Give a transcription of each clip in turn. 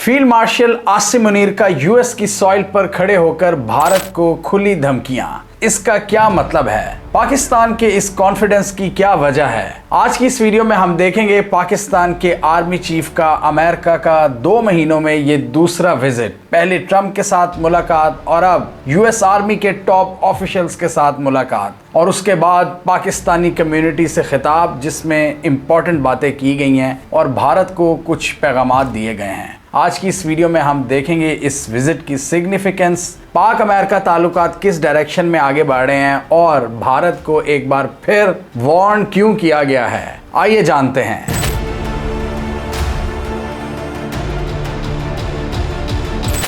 Field marshal Asim Munir का US की soil पर खड़े होकर भारत को खुली धमकियां, इसका क्या मतलब है? पाकिस्तान के इस कॉन्फिडेंस की क्या वजह है? आज की इस वीडियो में हम देखेंगे पाकिस्तान के आर्मी चीफ का अमेरिका का 2 महीनों में ये दूसरा विजिट। पहले ट्रंप के साथ मुलाकात और अब यूएस आर्मी के टॉप ऑफिशियल्स के साथ मुलाकात, और उसके बाद पाकिस्तानी कम्युनिटी से खिताब जिसमें इंपॉर्टेंट बातें की गई हैं और भारत को कुछ पैगामात दिए गए हैं। आज की इस वीडियो में हम देखेंगे इस विजिट की सिग्निफिकेंस, पाक अमेरिका ताल्लुकात किस डायरेक्शन में आगे बढ़ रहे हैं और भारत को एक बार फिर वार्न क्यों किया गया है। आइए जानते हैं।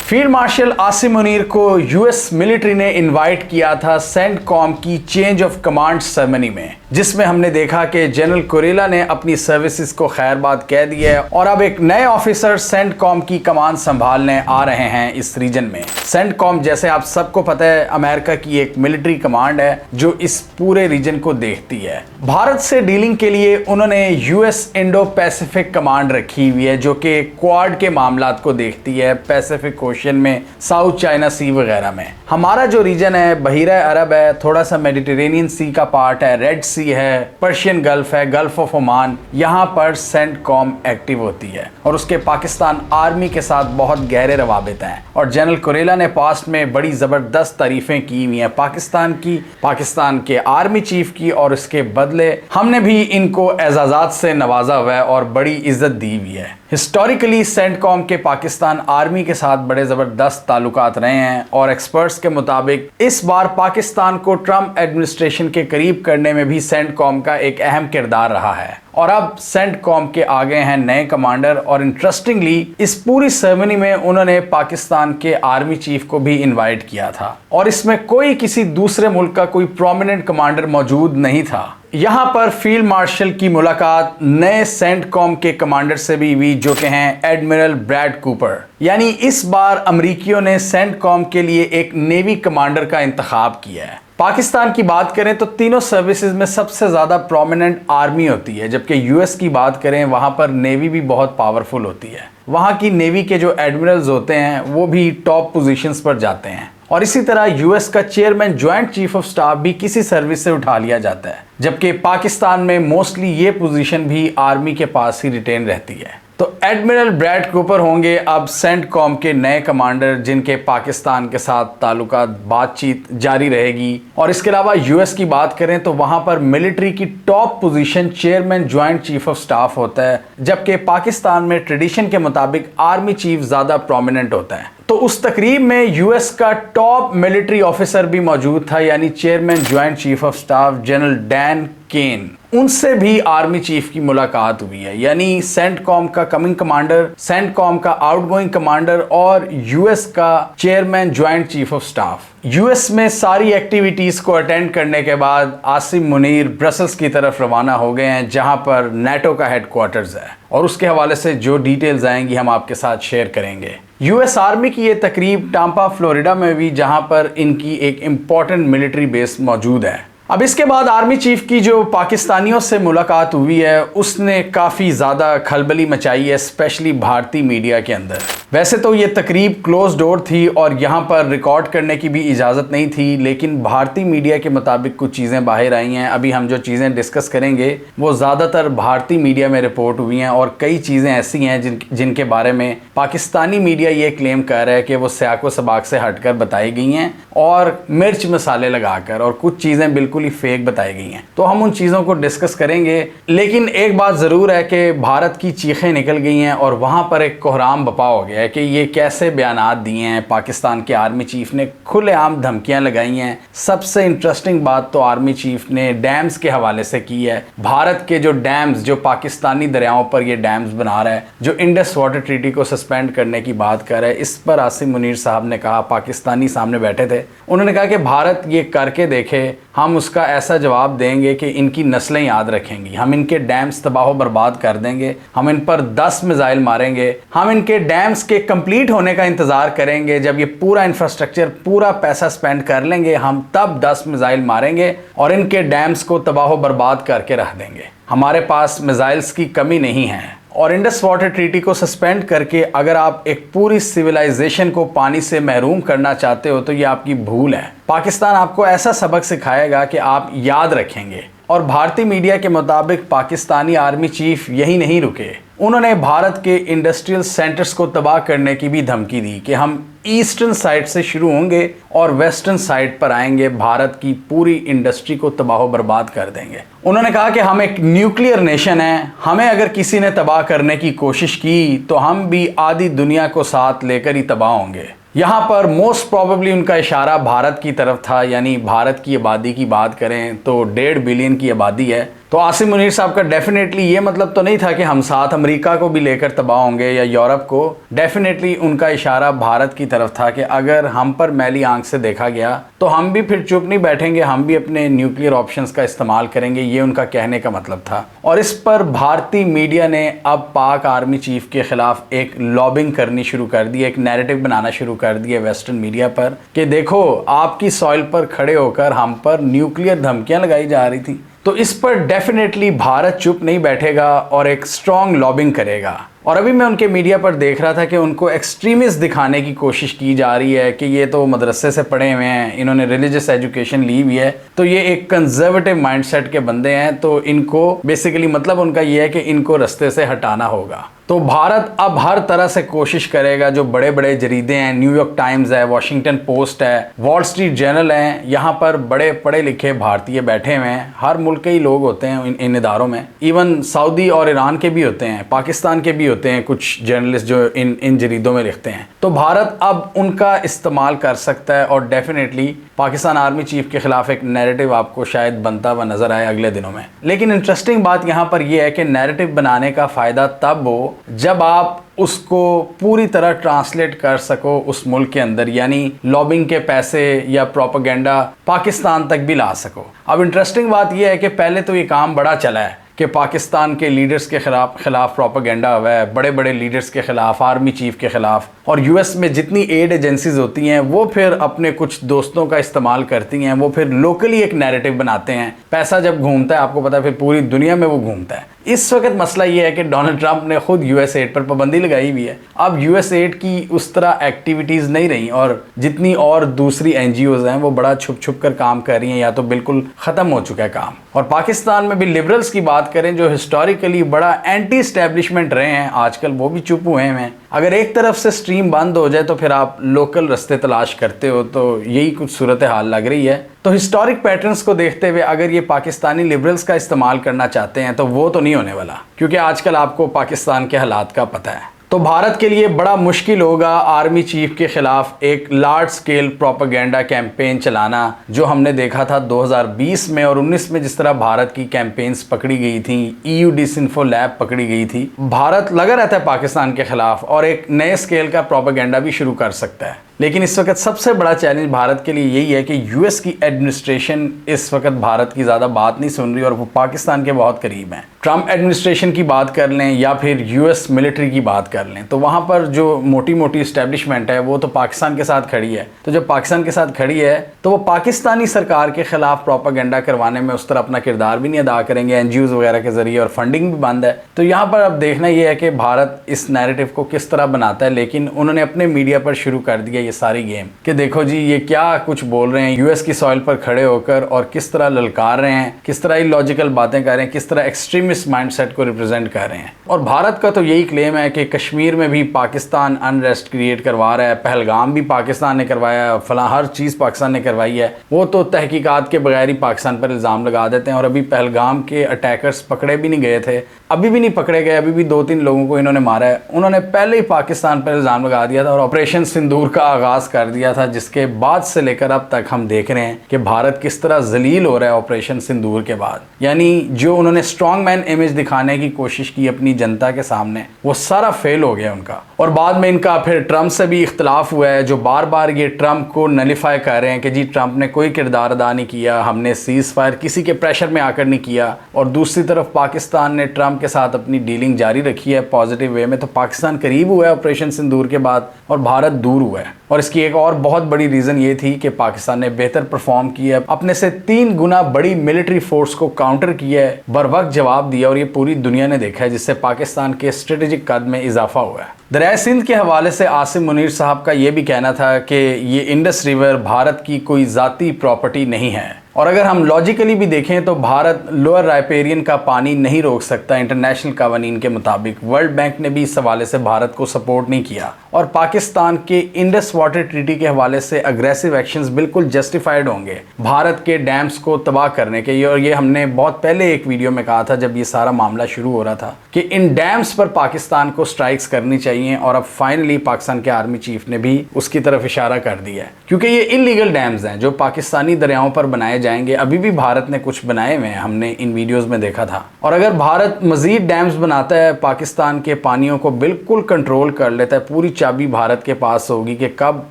फील्ड मार्शल आसिम मुनीर को यूएस मिलिट्री ने इनवाइट किया था सेंटकॉम की चेंज ऑफ कमांड सेरेमनी में, जिसमें हमने देखा कि जनरल कुरेला ने अपनी सर्विसेज को खैरबाद कह दी है और अब एक नए ऑफिसर सेंटकॉम की कमान संभालने आ रहे हैं इस रीजन में। सेंटकॉम, जैसे आप सबको पता है, अमेरिका की एक मिलिट्री कमांड है जो इस पूरे रीजन को देखती है। भारत से डीलिंग के लिए उन्होंने यूएस इंडो पैसिफिक कमांड रखी हुई है जो कि क्वाड के मामलात को देखती है, पैसिफिक में, साउथ चाइना सी वगैरह में। हमारा जो रीजन है बहीरा अरब है, थोड़ा सा मेडिटेरेनियन सी का पार्ट है, रेड सी है, पर्शियन गल्फ है, गल्फ ऑफ ओमान, यहाँ पर सेंटकॉम एक्टिव होती है और उसके पाकिस्तान आर्मी के साथ बहुत गहरे रवाबित हैं। और जनरल कुरेला ने पास्ट में बड़ी जबरदस्त तारीफें की हुई हैं पाकिस्तान की, पाकिस्तान के आर्मी चीफ की, और इसके बदले हमने भी इनको एजाजात से नवाजा हुआ है और बड़ी इज्जत दी हुई है। हिस्टोरिकली सेंटकॉम के पाकिस्तान आर्मी के साथ बड़े जबरदस्त ताल्लुकात रहे हैं और एक्सपर्ट्स के मुताबिक इस बार पाकिस्तान को ट्रंप एडमिनिस्ट्रेशन के करीब करने में भी सेंटकॉम का एक अहम किरदार रहा है। और अब सेंटकॉम के आगे हैं नए कमांडर, और इंटरेस्टिंगली इस पूरी सेरेमनी में उन्होंने पाकिस्तान के आर्मी चीफ को भी इनवाइट किया था और इसमें कोई किसी दूसरे मुल्क का कोई प्रोमिनेंट कमांडर मौजूद नहीं था। यहाँ पर फील्ड मार्शल की मुलाकात नए सेंटकॉम के कमांडर से भी हुई जो कि हैं एडमिरल ब्रैड कूपर। यानी इस बार अमेरिकियों ने सेंटकॉम के लिए एक नेवी कमांडर का इंतखाब किया है। पाकिस्तान की बात करें तो तीनों सर्विसेज में सबसे ज़्यादा प्रोमिनेंट आर्मी होती है, जबकि यूएस की बात करें वहाँ पर नेवी भी बहुत पावरफुल होती है। वहाँ की नेवी के जो एडमिरल्स होते हैं वो भी टॉप पोजीशंस पर जाते हैं, और इसी तरह यूएस का chairman joint chief of staff भी किसी सर्विस से उठा लिया जाता है, जबकि पाकिस्तान में मोस्टली ये पोजीशन भी आर्मी के पास ही रिटेन रहती है। तो एडमिरल ब्रैड कूपर होंगे अब सेंटकॉम के नए कमांडर, जिनके पाकिस्तान के साथ ताल्लुकात बातचीत जारी रहेगी। और इसके अलावा यूएस की बात करें तो वहां पर मिलिट्री की top position chairman joint chief of staff होता है, जबकि पाकिस्तान में ट्रेडिशन के मुताबिक आर्मी चीफ ज़्यादा प्रोमिनेंट होता है। तो उस तकरीब में यूएस का टॉप मिलिट्री ऑफिसर भी मौजूद था, यानी chairman joint chief of staff general Dan Caine. उनसे भी आर्मी चीफ की मुलाकात हुई है, यानी सेंटकॉम का कमिंग कमांडर, सेंटकॉम का आउटगोइंग कमांडर और यूएस का chairman joint chief of staff. US में सारी एक्टिविटीज को अटेंड करने के बाद आसिम मुनीर ब्रसल्स की तरफ रवाना हो गए हैं, जहां पर नेटो का हेडक्वार्टर्स है, और उसके हवाले से जो डिटेल्स आएंगी हम आपके साथ शेयर करेंगे। यूएस आर्मी की ये तकरीब टाम्पा फ्लोरिडा में भी, जहां पर इनकी एक इम्पॉर्टेंट मिलिट्री बेस मौजूद है। अब इसके बाद आर्मी चीफ की जो पाकिस्तानियों से मुलाकात हुई है उसने काफ़ी ज़्यादा खलबली मचाई है, स्पेशली भारतीय मीडिया के अंदर। वैसे तो ये तकरीब क्लोज डोर थी और यहाँ पर रिकॉर्ड करने की भी इजाज़त नहीं थी, लेकिन भारतीय मीडिया के मुताबिक कुछ चीज़ें बाहर आई हैं। अभी हम जो चीज़ें डिस्कस करेंगे वो ज़्यादातर भारतीय मीडिया में रिपोर्ट हुई हैं, और कई चीज़ें ऐसी हैं जिनके बारे में पाकिस्तानी मीडिया ये क्लेम कर रहा है कि वो सियाको सबाक से हटकर बताई गई हैं और मिर्च मसाले लगाकर, और कुछ चीज़ें बिल्कुल ही फेक बताई गई हैं। तो हम उन चीज़ों को डिस्कस करेंगे, लेकिन एक बात ज़रूर है कि भारत की चीखें निकल गई हैं और वहाँ पर एक कोहराम बपा हो गया है कि ये कैसे बयानात दिए हैं। पाकिस्तान के आर्मी चीफ ने खुलेआम धमकियां लगाई हैं। सबसे इंटरेस्टिंग बात तो आर्मी चीफ ने डैम्स के हवाले से की है। भारत के जो डैम्स, जो पाकिस्तानी दरियाओं पर ये डैम्स बना रहा है, जो इंडस वाटर ट्रीटी को सस्पेंड करने की बात कर रहा है, इस पर आसिम मुनीर साहब ने कहा, पाकिस्तानी सामने बैठे थे, उन्होंने कहा कि भारत ये करके देखे, हम उसका ऐसा जवाब देंगे कि इनकी नस्लें याद रखेंगी। हम इनके डैम्स तबाह बर्बाद कर देंगे, हम इन पर 10 मिसाइल मारेंगे, हम इनके डैम्स के कंप्लीट होने का इंतजार करेंगे। जब ये पूरा इंफ्रास्ट्रक्चर, पूरा पैसा स्पेंड कर लेंगे, हम तब 10 मिसाइल मारेंगे और इनके डैम्स को तबाह बर्बाद करके रख देंगे। हमारे पास मिसाइल्स की कमी नहीं है। और इंडस वाटर ट्रीटी को सस्पेंड करके अगर आप एक पूरी सिविलाइजेशन को पानी से महरूम करना चाहते हो तो ये आपकी भूल है। पाकिस्तान आपको ऐसा सबक सिखाएगा कि आप याद रखेंगे। और भारतीय मीडिया के मुताबिक पाकिस्तानी आर्मी चीफ यही नहीं रुके, उन्होंने भारत के इंडस्ट्रियल सेंटर्स को तबाह करने की भी धमकी दी कि हम ईस्टर्न साइड से शुरू होंगे और वेस्टर्न साइड पर आएंगे, भारत की पूरी इंडस्ट्री को तबाह बर्बाद कर देंगे। उन्होंने कहा कि हम एक न्यूक्लियर नेशन हैं, हमें अगर किसी ने तबाह करने की कोशिश की तो हम भी आधी दुनिया को साथ लेकर ही तबाह होंगे। यहाँ पर मोस्ट प्रोबेबली उनका इशारा भारत की तरफ था, यानी भारत की आबादी की बात करें तो 1.5 बिलियन की आबादी है। तो आसिम मुनीर साहब का डेफिनेटली ये मतलब तो नहीं था कि हम साथ अमेरिका को भी लेकर तबाह होंगे या यूरोप को। डेफिनेटली उनका इशारा भारत की तरफ था कि अगर हम पर मैली आंख से देखा गया तो हम भी फिर चुप नहीं बैठेंगे, हम भी अपने न्यूक्लियर ऑप्शंस का इस्तेमाल करेंगे, ये उनका कहने का मतलब था। और इस पर भारतीय मीडिया ने अब पाक आर्मी चीफ के खिलाफ एक लॉबिंग करनी शुरू कर दी, एक नैरेटिव बनाना शुरू कर दिया वेस्टर्न मीडिया पर कि देखो आपकी सॉइल पर खड़े होकर हम पर न्यूक्लियर धमकियां लगाई जा रही थी। तो इस पर डेफिनेटली भारत चुप नहीं बैठेगा और एक स्ट्रॉन्ग लॉबिंग करेगा। और अभी मैं उनके मीडिया पर देख रहा था कि उनको एक्सट्रीमिस्ट दिखाने की कोशिश की जा रही है कि ये तो मदरसे से पढ़े हुए हैं, इन्होंने रिलीजियस एजुकेशन ली हुई है, तो ये एक कंजर्वेटिव माइंडसेट के बंदे हैं, तो इनको बेसिकली मतलब उनका ये है कि इनको रास्ते से हटाना होगा। तो भारत अब हर तरह से कोशिश करेगा, जो बड़े बड़े जरीदे हैं, न्यूयॉर्क टाइम्स है, वॉशिंगटन पोस्ट है, वॉल स्ट्रीट जर्नल है, यहाँ पर बड़े पढ़े लिखे भारतीय बैठे हुए हैं। हर मुल्क के ही लोग होते हैं इन इदारों में, इवन सऊदी और ईरान के भी होते हैं, पाकिस्तान के भी होते हैं कुछ जर्नलिस्ट जो इन जरीदों में लिखते हैं। तो भारत अब उनका इस्तेमाल कर सकता है और डेफिनेटली पाकिस्तान आर्मी चीफ के खिलाफ एक नैरेटिव आपको शायद बनता हुआ नजर आए अगले दिनों में। लेकिन इंटरेस्टिंग बात यहाँ पर यह है कि नैरेटिव बनाने का फायदा तब हो जब आप उसको पूरी तरह ट्रांसलेट कर सको उस मुल्क के अंदर, यानी लॉबिंग के पैसे या प्रोपेगेंडा पाकिस्तान तक भी ला सको। अब इंटरेस्टिंग बात यह है कि पहले तो ये काम बड़ा चला है कि पाकिस्तान के लीडर्स के खिलाफ प्रोपेगेंडा हुआ है, बड़े बड़े लीडर्स के खिलाफ, आर्मी चीफ के खिलाफ। और यूएस में जितनी एड एजेंसीज होती हैं वो फिर अपने कुछ दोस्तों का इस्तेमाल करती हैं, वो फिर लोकली एक नैरेटिव बनाते हैं। पैसा जब घूमता है आपको पता है फिर पूरी दुनिया में वो घूमता है। इस वक्त मसला ये है कि डोनाल्ड ट्रंप ने खुद यूएस एड पर पाबंदी लगाई हुई है। अब यूएस एड की उस तरह एक्टिविटीज़ नहीं रही और जितनी और दूसरी एनजीओज हैं वो बड़ा छुप छुप कर काम कर रही हैं या तो बिल्कुल ख़त्म हो चुका है काम। और पाकिस्तान में भी लिबरल्स की बात करें जो हिस्टोरिकली बड़ा एंटी एस्टेब्लिशमेंट रहे हैं, आजकल वो भी चुप हुए हैं। अगर एक तरफ से स्ट्रीम बंद हो जाए तो फिर आप लोकल रास्ते तलाश करते हो, तो यही कुछ सूरत हाल लग रही है। तो हिस्टोरिक पैटर्न्स को देखते हुए अगर ये पाकिस्तानी लिबरल्स का इस्तेमाल करना चाहते हैं तो वो तो नहीं होने वाला, क्योंकि आजकल आपको पाकिस्तान के हालात का पता है। तो भारत के लिए बड़ा मुश्किल होगा आर्मी चीफ के खिलाफ एक लार्ज स्केल प्रोपेगेंडा कैंपेन चलाना, जो हमने देखा था 2020 में और 19 में जिस तरह भारत की कैंपेन्स पकड़ी गई थी, EU डिसइंफो लैब पकड़ी गई थी। भारत लगा रहता है पाकिस्तान के खिलाफ और एक नए स्केल का प्रोपेगेंडा भी शुरू कर सकता है। लेकिन इस वक्त सबसे बड़ा चैलेंज भारत के लिए यही है कि यूएस की एडमिनिस्ट्रेशन इस वक्त भारत की ज़्यादा बात नहीं सुन रही और वो पाकिस्तान के बहुत करीब हैं। ट्रंप एडमिनिस्ट्रेशन की बात कर लें या फिर यूएस मिलिट्री की बात कर लें तो वहाँ पर जो मोटी मोटी इस्टेब्लिशमेंट है वो तो पाकिस्तान के साथ खड़ी है। तो जब पाकिस्तान के साथ खड़ी है तो वो पाकिस्तानी सरकार के खिलाफ प्रोपेगेंडा करवाने में उस तरह अपना किरदार भी नहीं अदा करेंगे एनजीओज वगैरह के जरिए, और फंडिंग भी बंद है। तो यहाँ पर अब देखना यह है कि भारत इस नैरेटिव को किस तरह बनाता है। लेकिन उन्होंने अपने मीडिया पर शुरू कर दिया ये सारी गेम कि देखो जी ये क्या कुछ बोल रहे हैं यूएस की सॉइल पर खड़े होकर, और किस तरह ललकार रहे हैं, किस तरह इलॉजिकल बातें कर रहे हैं, किस तरह एक्सट्रीमिस्ट माइंडसेट को रिप्रेजेंट कर रहे हैं। और भारत का तो यही क्लेम है कि कश्मीर में भी पाकिस्तान अनरेस्ट क्रिएट करवा रहा है, पहलगाम भी पाकिस्तान ने करवाया, फला हर चीज़ पाकिस्तान ने करवाई है। वो तो तहकीकात के बगैर ही पाकिस्तान पर इल्ज़ाम लगा देते हैं। और अभी पहलगाम के अटैकर्स पकड़े भी नहीं गए थे, अभी भी नहीं पकड़े गए, अभी भी 2-3 लोगों को इन्होंने मारा है। उन्होंने पहले ही पाकिस्तान पर इल्ज़ाम लगा दिया था और ऑपरेशन सिंदूर का आगाज़ कर दिया था, जिसके बाद से लेकर अब तक हम देख रहे हैं कि भारत किस तरह जलील हो रहा है ऑपरेशन सिंदूर के बाद। यानी जो उन्होंने स्ट्रॉन्ग मैन इमेज दिखाने की कोशिश की अपनी जनता के सामने, वो सारा फेल हो गया उनका। और बाद में इनका फिर ट्रंप से भी इख्तलाफ हुआ है, जो बार बार ये ट्रंप को नलीफाई कर रहे हैं कि जी ट्रंप ने कोई किरदार अदा नहीं किया, हमने सीज फायर किसी के प्रेशर में आकर नहीं किया। और दूसरी तरफ पाकिस्तान ने ट्रंप के साथ अपनी डीलिंग जारी रखी है पॉजिटिव वे में। तो पाकिस्तान करीब हुआ है ऑपरेशन सिंदूर के बाद और भारत दूर हुआ है। और इसकी एक और बहुत बड़ी रीज़न ये थी कि पाकिस्तान ने बेहतर परफॉर्म किया, अपने से 3 गुना बड़ी मिलिट्री फोर्स को काउंटर किया है, बर वक्त जवाब दिया, और ये पूरी दुनिया ने देखा है, जिससे पाकिस्तान के स्ट्रेटेजिक कद में इजाफा हुआ है। दरिया सिंध के हवाले से आसिम मुनीर साहब का ये भी कहना था कि ये इंडस रिवर भारत की कोई ज़ाती प्रॉपर्टी नहीं है। और अगर हम लॉजिकली भी देखें तो भारत लोअर राइपेरियन का पानी नहीं रोक सकता इंटरनेशनल कवानीन के मुताबिक। वर्ल्ड बैंक ने भी इस हवाले से भारत को सपोर्ट नहीं किया। और पाकिस्तान के इंडस वाटर ट्रीटी के हवाले से अग्रेसिव एक्शंस बिल्कुल जस्टिफाइड होंगे भारत के डैम्स को तबाह करने के। और ये हमने बहुत पहले एक वीडियो में कहा था जब ये सारा मामला शुरू हो रहा था कि इन डैम्स पर पाकिस्तान को स्ट्राइक्स करनी चाहिए। और अब फाइनली पाकिस्तान के आर्मी चीफ ने भी उसकी तरफ इशारा कर दिया है, क्योंकि ये इलीगल डैम्स हैं जो पाकिस्तानी दरियाओं पर बनाए जाएंगे। अभी भी भारत ने कुछ बनाए हुए हैं, हमने इन वीडियोस में देखा था। और अगर भारत मजीद डैम्स बनाता है, पाकिस्तान के पानियों को बिल्कुल कंट्रोल कर लेता है, पूरी चाबी भारत के पास होगी कि कब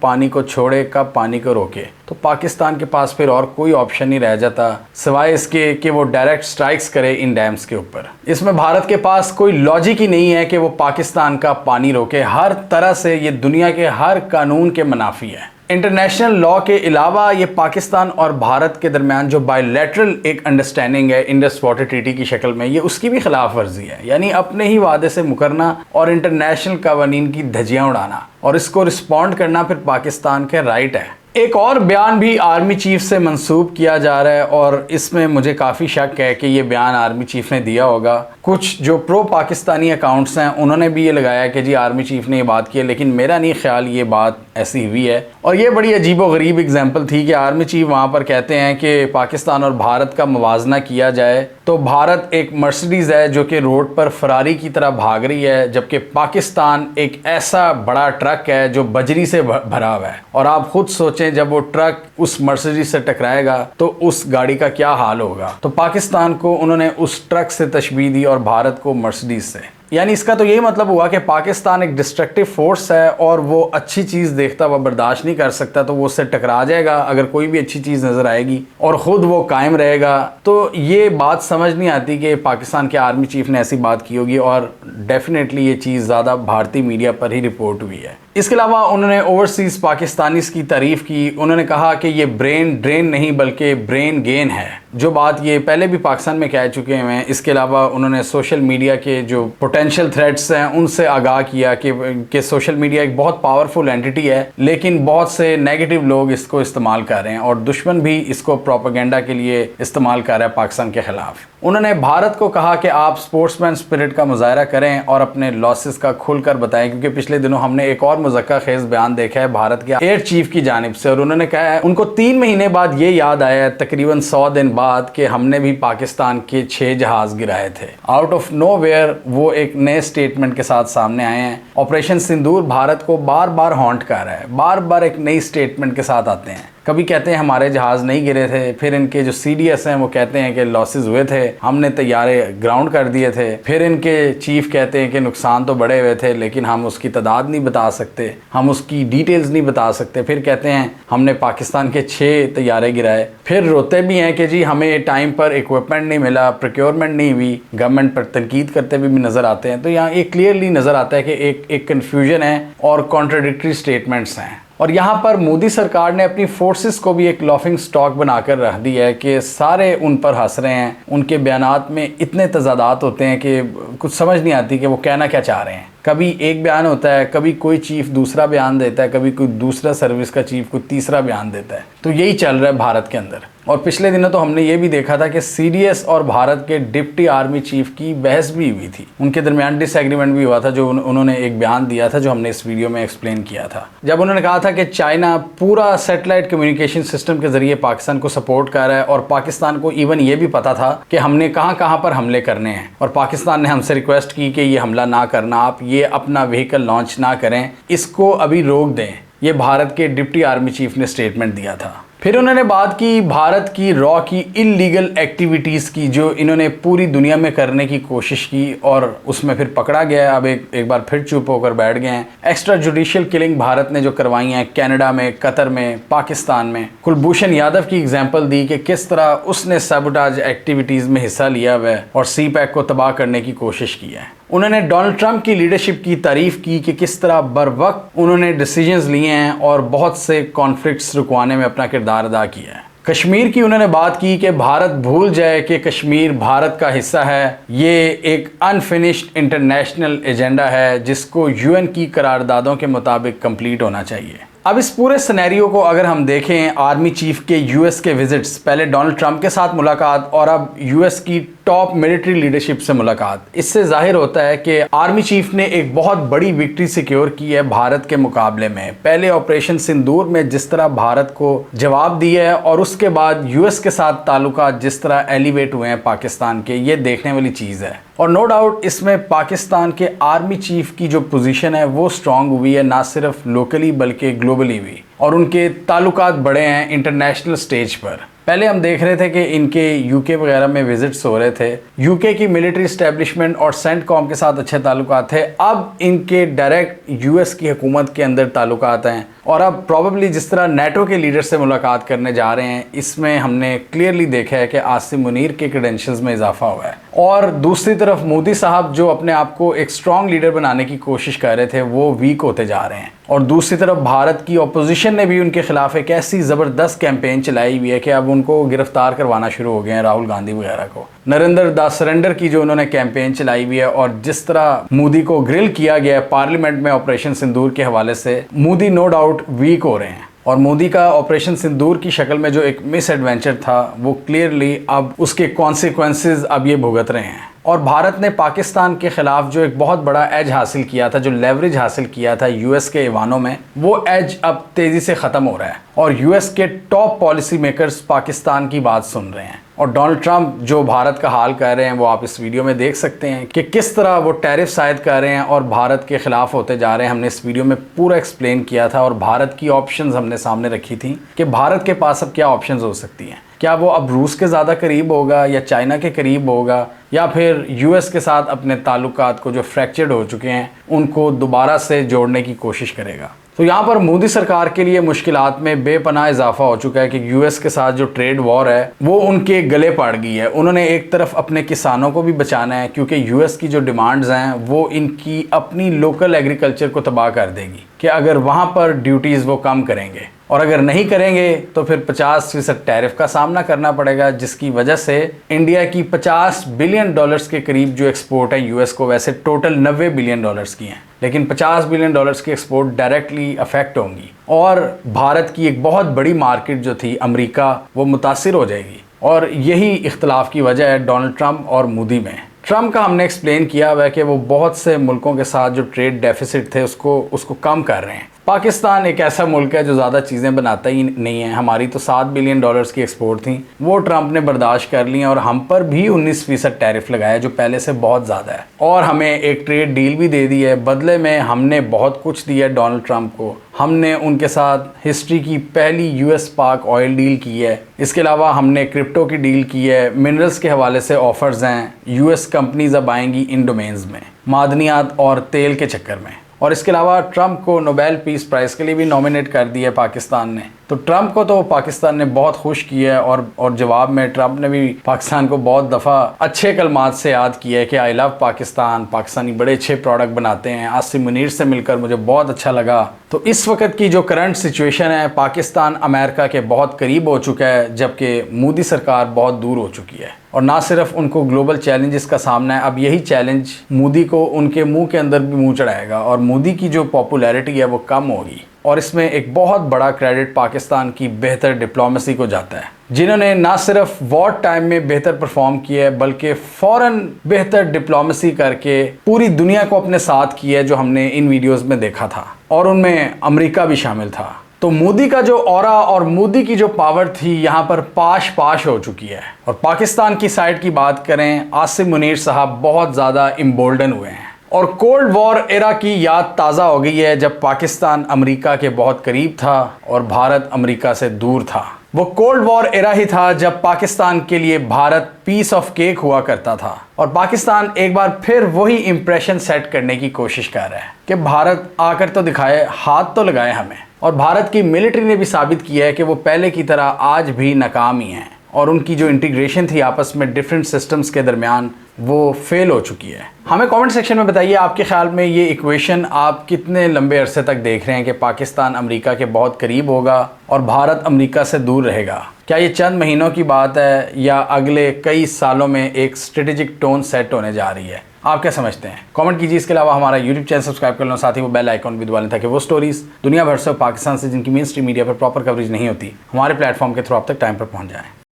पानी को छोड़े कब पानी को रोके, तो पाकिस्तान के पास फिर और कोई ऑप्शन नहीं रह जाता सिवाय इसके कि वो डायरेक्ट स्ट्राइक्स करे इन डैम्स के ऊपर। इसमें भारत के पास कोई लॉजिक ही नहीं है कि वो पाकिस्तान का पानी रोके। हर तरह से ये दुनिया के हर कानून के मुनाफी है। इंटरनेशनल लॉ के अलावा ये पाकिस्तान और भारत के दरमियान जो बायलैटरल एक अंडरस्टैंडिंग है इंडस वाटर ट्रीटी की शक्ल में, ये उसकी भी खिलाफ वर्जी है। यानी अपने ही वादे से मुकरना और इंटरनेशनल कवानीन की धज्जियां उड़ाना, और इसको रिस्पॉन्ड करना फिर पाकिस्तान के राइट है। एक और बयान भी आर्मी चीफ से मंसूब किया जा रहा है, और इसमें मुझे काफ़ी शक है कि ये बयान आर्मी चीफ ने दिया होगा। कुछ जो प्रो पाकिस्तानी अकाउंट्स हैं उन्होंने भी ये लगाया कि जी आर्मी चीफ ने ये बात की है, लेकिन मेरा नहीं ख्याल ये बात ऐसी हुई है। और ये बड़ी अजीबोगरीब एग्जाम्पल थी कि आर्मी चीफ वहाँ पर कहते हैं कि पाकिस्तान और भारत का मुवाजना किया जाए तो भारत एक मर्सिडीज़ है जो कि रोड पर फरारी की तरह भाग रही है, जबकि पाकिस्तान एक ऐसा बड़ा ट्रक है जो बजरी से भरा हुआ है। और आप खुद सोचें जब वो ट्रक उस मर्सिडीज से टकराएगा तो उस गाड़ी का क्या हाल होगा। तो पाकिस्तान को उन्होंने उस ट्रक से तशबीह दी और भारत को मर्सिडीज से। यानी इसका तो यही मतलब हुआ कि पाकिस्तान एक डिस्ट्रक्टिव फोर्स है और वो अच्छी चीज़ देखता हुआ बर्दाश्त नहीं कर सकता, तो वो उससे टकरा जाएगा अगर कोई भी अच्छी चीज़ नज़र आएगी, और ख़ुद वो कायम रहेगा। तो ये बात समझ नहीं आती कि पाकिस्तान के आर्मी चीफ ने ऐसी बात की होगी, और डेफिनेटली ये चीज़ ज़्यादा भारतीय मीडिया पर ही रिपोर्ट हुई है। इसके अलावा उन्होंने ओवरसीज़ पाकिस्तानीज़ की तारीफ़ की। उन्होंने कहा कि ये ब्रेन ड्रेन नहीं बल्कि ब्रेन गेन है, जो बात ये पहले भी पाकिस्तान में कह चुके हैं। इसके अलावा उन्होंने सोशल मीडिया के जो पोटेंशियल थ्रेट्स हैं उनसे आगाह किया कि सोशल मीडिया एक बहुत पावरफुल एंटिटी है, लेकिन बहुत से नेगेटिव लोग इसको इस्तेमाल कर रहे हैं और दुश्मन भी इसको प्रोपेगेंडा के लिए इस्तेमाल कर रहा है पाकिस्तान के ख़िलाफ़। उन्होंने भारत को कहा कि आप स्पोर्ट्समैन स्पिरिट का मुजाहरा करें और अपने लॉसेस का खुलकर बताएं, क्योंकि पिछले दिनों हमने एक और मुज़क्का खेज़ बयान देखा है भारत के एयर चीफ की जानिब से, और उन्होंने कहा है उनको 3 महीने बाद ये याद आया तकरीबन 100 दिन बाद कि हमने भी पाकिस्तान के 6 जहाज़ गिराए थे। आउट ऑफ नोवेयर वो एक नए स्टेटमेंट के साथ सामने आए हैं। ऑपरेशन सिंदूर भारत को बार बार हॉन्ट कर रहा है, बार बार एक नई स्टेटमेंट के साथ आते हैं। कभी कहते हैं हमारे जहाज़ नहीं गिरे थे, फिर इनके जो CDS हैं वो कहते हैं कि लॉसेस हुए थे, हमने तैयारे ग्राउंड कर दिए थे, फिर इनके चीफ कहते हैं कि नुकसान तो बड़े हुए थे लेकिन हम उसकी तादाद नहीं बता सकते, हम उसकी डिटेल्स नहीं बता सकते, फिर कहते हैं हमने पाकिस्तान के 6 तैयारे गिराए, फिर रोते भी हैं कि जी हमें टाइम पर इक्विपमेंट नहीं मिला, प्रोक्योरमेंट नहीं हुई, गवर्नमेंट पर तनकीद करते भी नज़र आते हैं। तो यहाँ एक क्लियरली नज़र आता है कि एक कन्फ्यूजन है और कॉन्ट्राडिक्टरी स्टेटमेंट्स हैं। और यहाँ पर मोदी सरकार ने अपनी फोर्सेस को भी एक लॉफिंग स्टॉक बनाकर रख दी है कि सारे उन पर हंस रहे हैं। उनके बयानात में इतने तजादात होते हैं कि कुछ समझ नहीं आती कि वो कहना क्या चाह रहे हैं। कभी एक बयान होता है, कभी कोई चीफ दूसरा बयान देता है, कभी कोई दूसरा सर्विस का चीफ कोई तीसरा बयान देता है। तो यही चल रहा है भारत के अंदर। और पिछले दिनों तो हमने ये भी देखा था कि CDS और भारत के डिप्टी आर्मी चीफ की बहस भी हुई थी, उनके दरमियान डिसएग्रीमेंट भी हुआ था, जो उन्होंने एक बयान दिया था जो हमने इस वीडियो में एक्सप्लेन किया था। जब उन्होंने कहा था कि चाइना पूरा सैटेलाइट कम्युनिकेशन सिस्टम के जरिए पाकिस्तान को सपोर्ट कर रहा है, और पाकिस्तान को इवन ये भी पता था कि हमने कहाँ कहाँ पर हमले करने हैं, और पाकिस्तान ने हमसे रिक्वेस्ट की कि ये हमला ना करना, आप ये अपना व्हीकल लॉन्च ना करें, इसको अभी रोक दें। ये भारत के डिप्टी आर्मी चीफ ने स्टेटमेंट दिया था। फिर उन्होंने बात की भारत की रॉ की इलीगल एक्टिविटीज़ की, जो इन्होंने पूरी दुनिया में करने की कोशिश की और उसमें फिर पकड़ा गया। अब एक बार फिर चुप होकर बैठ गए हैं। एक्स्ट्रा जुडिशियल किलिंग भारत ने जो करवाई हैं कनाडा में, कतर में, पाकिस्तान में। कुलभूषण यादव की एग्जाम्पल दी कि किस तरह उसने सबोटाज एक्टिविटीज़ में हिस्सा लिया हुआ है और CPEC को तबाह करने की कोशिश की है। उन्होंने डोनाल्ड ट्रंप की लीडरशिप की तारीफ की कि किस तरह बर वक्त उन्होंने डिसीजंस लिए हैं और बहुत से कॉन्फ्लिक्ट्स रुकवाने में अपना किरदार अदा किया है। कश्मीर की उन्होंने बात की कि भारत भूल जाए कि कश्मीर भारत का हिस्सा है। ये एक अनफिनिश्ड इंटरनेशनल एजेंडा है जिसको UN की करारदादों के मुताबिक कंप्लीट होना चाहिए। अब इस पूरे सिनेरियो को अगर हम देखें, आर्मी चीफ के US के विजिट्स, पहले डोनाल्ड ट्रंप के साथ मुलाकात और अब US की टॉप मिलिट्री लीडरशिप से मुलाकात, इससे जाहिर होता है कि आर्मी चीफ ने एक बहुत बड़ी विक्ट्री सिक्योर की है भारत के मुकाबले में। पहले ऑपरेशन सिंदूर में जिस तरह भारत को जवाब दिया है और उसके बाद US के साथ ताल्लुकात जिस तरह एलिवेट हुए हैं पाकिस्तान के, ये देखने वाली चीज़ है। और नो डाउट इसमें पाकिस्तान के आर्मी चीफ की जो पोजीशन है वो स्ट्रांग हुई है, ना सिर्फ लोकली बल्कि ग्लोबली भी, और उनके ताल्लुकात बड़े हैं इंटरनेशनल स्टेज पर। पहले हम देख रहे थे कि इनके UK वगैरह में विजिट्स हो रहे थे, UK की मिलिट्री इस्टेब्लिशमेंट और CENTCOM के साथ अच्छे ताल्लुकात थे। अब इनके डायरेक्ट US की हुकूमत के अंदर ताल्लुकात हैं और अब प्रॉबेबली जिस तरह NATO के लीडर से मुलाकात करने जा रहे हैं, इसमें हमने क्लियरली देखा है कि आसिम मुनीर के क्रेडेंशियल्स में इजाफा हुआ है। और दूसरी तरफ मोदी साहब जो अपने आप को एक स्ट्रॉन्ग लीडर बनाने की कोशिश कर रहे थे वो वीक होते जा रहे हैं। और दूसरी तरफ भारत की ऑपोजिशन ने भी उनके खिलाफ एक ऐसी ज़बरदस्त कैंपेन चलाई हुई है कि अब उनको गिरफ्तार करवाना शुरू हो गए हैं, राहुल गांधी वगैरह को। नरेंद्र द सरेंडर की जो उन्होंने कैंपेन चलाई हुई है और जिस तरह मोदी को ग्रिल किया गया है पार्लियामेंट में ऑपरेशन सिंदूर के हवाले से, मोदी नो डाउट वीक हो रहे हैं। और मोदी का ऑपरेशन सिंदूर की शक्ल में जो एक मिस एडवेंचर था वो क्लियरली अब उसके कॉन्सिक्वेंसेस अब ये भुगत रहे हैं। और भारत ने पाकिस्तान के खिलाफ जो एक बहुत बड़ा एज हासिल किया था, जो लेवरेज हासिल किया था US के ईवानों में, वो एज अब तेज़ी से ख़त्म हो रहा है और US के टॉप पॉलिसी मेकर्स पाकिस्तान की बात सुन रहे हैं। और डोनाल्ड ट्रंप जो भारत का हाल कर रहे हैं वो आप इस वीडियो में देख सकते हैं कि किस तरह वो टैरिफ आयद कर रहे हैं और भारत के खिलाफ होते जा रहे हैं। हमने इस वीडियो में पूरा एक्सप्लेन किया था और भारत की ऑप्शंस हमने सामने रखी थी कि भारत के पास अब क्या ऑप्शंस हो सकती हैं। क्या वो अब रूस के ज़्यादा करीब होगा या चाइना के करीब होगा या फिर US के साथ अपने ताल्लुकात को जो फ्रैक्चर्ड हो चुके हैं उनको दोबारा से जोड़ने की कोशिश करेगा। तो यहाँ पर मोदी सरकार के लिए मुश्किलात में बेपनाह इजाफा हो चुका है कि US के साथ जो ट्रेड वॉर है वो उनके गले पड़ गई है। उन्होंने एक तरफ अपने किसानों को भी बचाना है क्योंकि US की जो डिमांड्स हैं वो इनकी अपनी लोकल एग्रीकल्चर को तबाह कर देगी कि अगर वहाँ पर ड्यूटीज़ वो कम करेंगे, और अगर नहीं करेंगे तो फिर 50% टैरिफ का सामना करना पड़ेगा, जिसकी वजह से इंडिया की $50 बिलियन के करीब जो एक्सपोर्ट है US को, वैसे टोटल $90 बिलियन की हैं, लेकिन $50 बिलियन की एक्सपोर्ट डायरेक्टली अफेक्ट होंगी और भारत की एक बहुत बड़ी मार्केट जो थी अमेरिका वो मुतासिर हो जाएगी। और यही इख्तलाफ की वजह है डोनाल्ड ट्रंप और मोदी में। ट्रंप का हमने एक्सप्लेन किया हुआ है कि वो बहुत से मुल्कों के साथ जो ट्रेड डेफिसिट थे उसको कम कर रहे हैं। पाकिस्तान एक ऐसा मुल्क है जो ज़्यादा चीज़ें बनाता ही नहीं है। हमारी तो $7 बिलियन की एक्सपोर्ट थी, वो ट्रंप ने बर्दाश्त कर ली और हम पर भी 19% टैरिफ लगाया जो पहले से बहुत ज़्यादा है। और हमें एक ट्रेड डील भी दे दी है, बदले में हमने बहुत कुछ दिया डोनाल्ड ट्रंप को। हमने उनके साथ हिस्ट्री की पहली US पाक ऑयल डील की है। इसके अलावा हमने क्रिप्टो की डील की है, मिनरल्स के हवाले से ऑफर्स हैं, US कंपनीज अब आएंगी इन डोमेन्स में, मादनियात और तेल के चक्कर में। और इसके अलावा ट्रंप को नोबेल पीस प्राइज़ के लिए भी नॉमिनेट कर दिया है पाकिस्तान ने। तो ट्रंप को तो पाकिस्तान ने बहुत खुश किया है और जवाब में ट्रंप ने भी पाकिस्तान को बहुत दफ़ा अच्छे कलमात से याद किया है कि आई लव पाकिस्तान, पाकिस्तानी बड़े अच्छे प्रोडक्ट बनाते हैं, आसिम मुनीर से मिलकर मुझे बहुत अच्छा लगा। तो इस वक्त की जो करंट सिचुएशन है, पाकिस्तान अमेरिका के बहुत करीब हो चुका है जबकि मोदी सरकार बहुत दूर हो चुकी है। और ना सिर्फ उनको ग्लोबल चैलेंजेस का सामना है, अब यही चैलेंज मोदी को उनके मुंह के अंदर भी मुंह चढ़ाएगा और मोदी की जो पॉपुलैरिटी है वो कम होगी। और इसमें एक बहुत बड़ा क्रेडिट पाकिस्तान की बेहतर डिप्लोमेसी को जाता है, जिन्होंने ना सिर्फ वॉर टाइम में बेहतर परफॉर्म किया है बल्कि फ़ौरन बेहतर डिप्लोमेसी करके पूरी दुनिया को अपने साथ किया है, जो हमने इन वीडियोस में देखा था और उनमें अमेरिका भी शामिल था। तो मोदी का जो ऑरा और मोदी की जो पावर थी यहाँ पर पाश हो चुकी है। और पाकिस्तान की साइड की बात करें, आसिम मुनीर साहब बहुत ज़्यादा इम्बोल्डन हुए हैं और कोल्ड वॉर एरा की याद ताज़ा हो गई है, जब पाकिस्तान अमेरिका के बहुत करीब था और भारत अमेरिका से दूर था। वो कोल्ड वॉर एरा ही था जब पाकिस्तान के लिए भारत पीस ऑफ केक हुआ करता था और पाकिस्तान एक बार फिर वही इंप्रेशन सेट करने की कोशिश कर रहा है कि भारत आकर तो दिखाए, हाथ तो लगाए हमें। और भारत की मिलिट्री ने भी साबित किया है कि वो पहले की तरह आज भी नाकाम ही हैं और उनकी जो इंटीग्रेशन थी आपस में डिफरेंट सिस्टम्स के दरमियान, वो फेल हो चुकी है। हमें कमेंट सेक्शन में बताइए आपके ख्याल में ये इक्वेशन आप कितने लंबे अरसे तक देख रहे हैं कि पाकिस्तान अमेरिका के बहुत करीब होगा और भारत अमेरिका से दूर रहेगा। क्या ये चंद महीनों की बात है या अगले कई सालों में एक स्ट्रेटेजिक टोन सेट होने जा रही है? आप क्या समझते हैं? कमेंट कीजिए। इसके अलावा हमारा यूट्यूब चैनल सब्सक्राइब कर लो, साथ ही वो बेल आइकॉन भी दबा लें ताकि वो स्टोरीज दुनिया भर से पाकिस्तान से जिनकी मेन स्ट्रीम मीडिया पर प्रॉपर कवरेज नहीं होती, हमारे प्लेटफॉर्म के थ्रू आप तक टाइम पर पहुंच जाएं।